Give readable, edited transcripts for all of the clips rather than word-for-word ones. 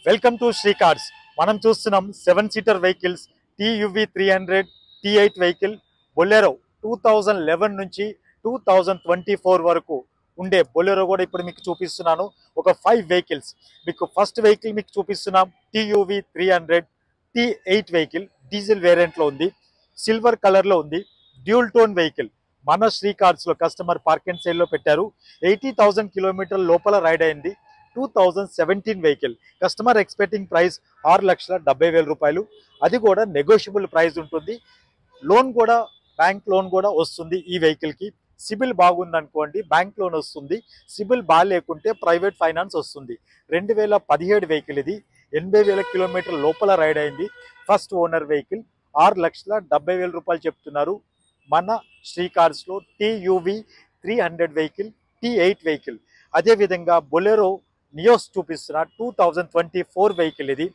Welcome to Shri cars. మనం చూస్తున్నాం 7 seater vehicles TUV 300 T8 vehicle Bolero 2011 నుంచి 2024 వరకు ఉండే బొలెరో కూడా ఇప్పుడు మీకు చూపిస్తున్నాను. ఒక 5 వెహికల్స్ మీకు ఫస్ట్ వెహికల్ మీకు చూపిస్తున్నాం. TUV 300 T8 vehicle diesel variant లో ఉంది, సిల్వర్ కలర్ లో ఉంది, డ్యూల్ టోన్ వెహికల్. మన శ్రీ కార్స్ లో కస్టమర్ పార్క్ అండ్ సేల్ లో పెట్టారు. 80,000 కిలోమీటర్ల లోపల రైడ్ అయింది. 2017 వెహికల్. కస్టమర్ ఎక్స్పెక్టింగ్ ప్రైస్ 6,70,000 రూపాయలు. అది కూడా నెగోషియబుల్ ప్రైస్ ఉంటుంది. లోన్ కూడా బ్యాంక్ లోన్ కూడా వస్తుంది ఈ వెహికల్కి. సిబిల్ బాగుంది అనుకోండి బ్యాంక్ లోన్ వస్తుంది. సిబిల్ బాగాలేకుంటే ప్రైవేట్ ఫైనాన్స్ వస్తుంది. 2017 వెహికల్ ఇది. 80,000 కిలోమీటర్ల లోపల రైడ్ అయింది. First owner vehicle. 6,70,000 రూపాయలు చెప్తున్నారు మన శ్రీ కార్స్లో. TUV 300 vehicle, T8 vehicle. అదేవిధంగా బొలెరో నియోస్ చూపిస్తున్న 2024 వెహికల్ ఇది.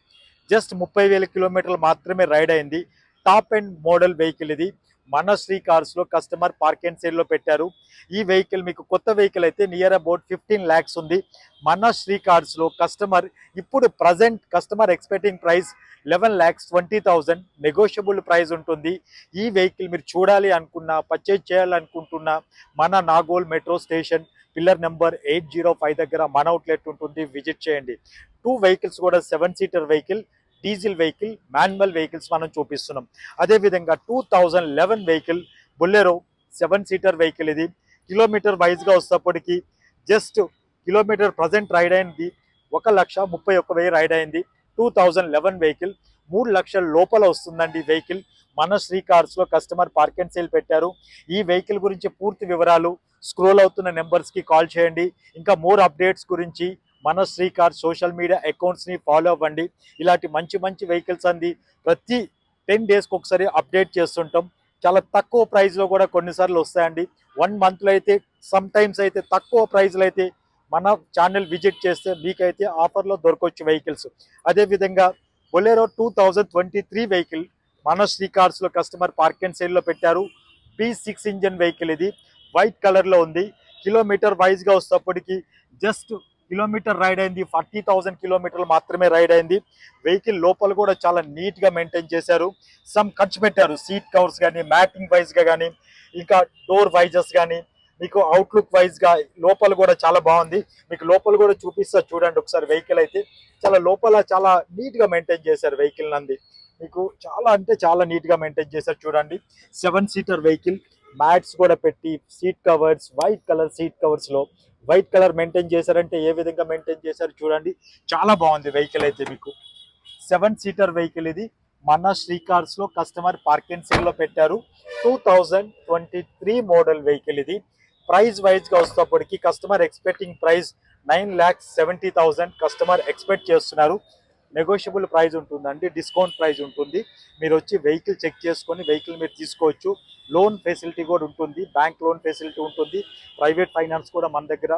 జస్ట్ 30,000 కిలోమీటర్లు మాత్రమే రైడ్ అయింది. టాప్ అండ్ మోడల్ వెహికల్ ఇది. మన శ్రీ కార్స్లో కస్టమర్ పార్క్ అండ్ సేల్లో పెట్టారు. ఈ వెహికల్ మీకు కొత్త వెహికల్ అయితే నియర్ అబౌట్ 15 lakhs ఉంది. మన శ్రీ కార్స్లో కస్టమర్ ఇప్పుడు present customer expecting price 11,20,000. Negotiable price ఉంటుంది. ఈ వెహికల్ మీరు చూడాలి అనుకున్నా, పర్చేజ్ చేయాలనుకుంటున్నా మన Nagole metro station pillar number 805 దగ్గర మన అవుట్లెట్ ఉంటుంది, విజిట్ చేయండి. 2 వెహికల్స్ కూడా 7 seater vehicle, diesel vehicle, manual vehicles మనం చూపిస్తున్నాం. అదేవిధంగా 2011 వెహికల్ బొలెరో 7 సీటర్ వెహికల్ ఇది. కిలోమీటర్ వైజ్గా వస్తేప్పటికి జస్ట్ కిలోమీటర్ ప్రజెంట్ రైడ్ అయింది 1,31,000 రైడ్ అయింది. 2011 వెహికల్ 3 లక్షల లోపల వస్తుందండి వెహికల్. మన శ్రీ కార్స్లో కస్టమర్ పార్క్ అండ్ సేల్ పెట్టారు. ఈ వెహికల్ గురించి పూర్తి వివరాలు స్క్రోల్ అవుతున్న నెంబర్స్కి కాల్ చేయండి. ఇంకా మోర్ అప్డేట్స్ గురించి మన శ్రీ కార్స్ సోషల్ మీడియా అకౌంట్స్ని ఫాలో అవ్వండి. ఇలాంటి మంచి మంచి వెహికల్స్ అంది ప్రతి 10 daysకి ఒకసారి అప్డేట్ చేస్తుంటాం. చాలా తక్కువ ప్రైస్లో కూడా కొన్నిసార్లు వస్తాయండి. 1 monthలో అయితే సమ్ టైమ్స్ అయితే తక్కువ ప్రైస్లో అయితే మన ఛానల్ విజిట్ చేస్తే మీకైతే ఆఫర్లో దొరకవచ్చు వెహికల్స్. అదేవిధంగా బొలెరో 2023 వెహికల్ మన శ్రీ కార్స్లో కస్టమర్ పార్క్ అండ్ సేల్లో పెట్టారు. B6 ఇంజన్ వెహికల్ ఇది. వైట్ కలర్లో ఉంది. కిలోమీటర్ వైజ్గా వస్తేప్పటికి జస్ట్ కిలోమీటర్ రైడ్ అయింది 40,000 కిలోమీటర్లు మాత్రమే రైడ్ అయింది. వెహికల్ లోపల కూడా చాలా నీట్గా మెయింటైన్ చేశారు. సమ్ ఖర్చు పెట్టారు. సీట్ కవర్స్ కానీ, మ్యాటింగ్ వైజ్గా కానీ, ఇంకా డోర్ వైజెస్ కానీ, మీకు అవుట్లుక్ వైజ్గా లోపల కూడా చాలా బాగుంది. మీకు లోపల కూడా చూపిస్తా చూడండి ఒకసారి. వెహికల్ అయితే చాలా లోపల చాలా నీట్గా మెయింటైన్ చేశారు వెహికల్ నంది. మీకు చాలా అంటే చాలా నీట్గా మెయింటైన్ చేశారు చూడండి. 7 సీటర్ వెహికల్. మ్యాట్స్ కూడా పెట్టి seat covers, white colour seat కవర్స్లో వైట్ కలర్ మెయింటైన్ చేశారంటే ఏ విధంగా మెయింటైన్ చేశారు చూడండి. చాలా బాగుంది వెహికల్ అయితే మీకు. 7 సీటర్ వెహికల్ ఇది. మన శ్రీ కార్స్లో కస్టమర్ పార్క్ అండ్ సేల్లో పెట్టారు. 2023 మోడల్ వెహికల్ ఇది. ప్రైస్ వైజ్గా వస్తేప్పటికి customer expecting price 9,70,000 customer expect చేస్తున్నారు. నెగోషియబుల్ ప్రైస్ ఉంటుందండి, డిస్కౌంట్ ప్రైస్ ఉంటుంది. మీరు వచ్చి వెహికల్ చెక్ చేసుకొని వెహికల్ మీరు తీసుకోవచ్చు. లోన్ ఫెసిలిటీ కూడా ఉంటుంది, బ్యాంక్ లోన్ ఫెసిలిటీ ఉంటుంది, ప్రైవేట్ ఫైనాన్స్ కూడా మన దగ్గర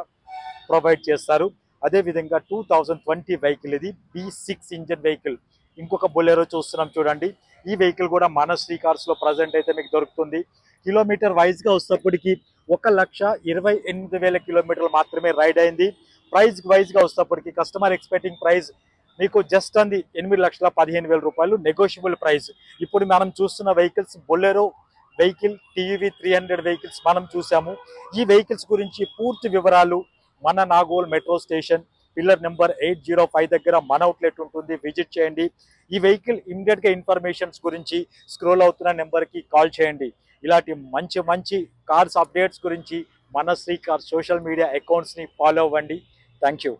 ప్రొవైడ్ చేస్తారు. అదేవిధంగా 2020 వెహికల్ ఇది. B6 engine vehicle. ఇంకొక బొలెరో చూస్తున్నాం చూడండి. ఈ వెహికల్ కూడా మన శ్రీ కార్స్లో ప్రజెంట్ అయితే మీకు దొరుకుతుంది. కిలోమీటర్ వైజ్గా వస్తేప్పటికి 1,28,000 కిలోమీటర్లు మాత్రమే రైడ్ అయింది. ప్రైస్ వైజ్గా వస్తేప్పటికి కస్టమర్ ఎక్స్పెక్టింగ్ ప్రైస్ మీకు జస్ట్ అంది 8,15,000 రూపాయలు. Negotiable price. ఇప్పుడు మనం చూస్తున్న vehicles Bolero vehicle, TUV 300 vehicles మనం చూసాము. ఈ వెహికల్స్ గురించి పూర్తి వివరాలు మన Nagole metro station pillar number 805 దగ్గర మన అవుట్లెట్ ఉంటుంది, విజిట్ చేయండి. ఈ వెహికల్ ఇమ్మీడియట్గా ఇన్ఫర్మేషన్స్ గురించి స్క్రోల్ అవుతున్న నెంబర్కి కాల్ చేయండి. ఇలాంటి మంచి మంచి కార్స్ అప్డేట్స్ గురించి మన శ్రీ కార్స్ సోషల్ మీడియా అకౌంట్స్ని ఫాలో అవ్వండి. Thank you.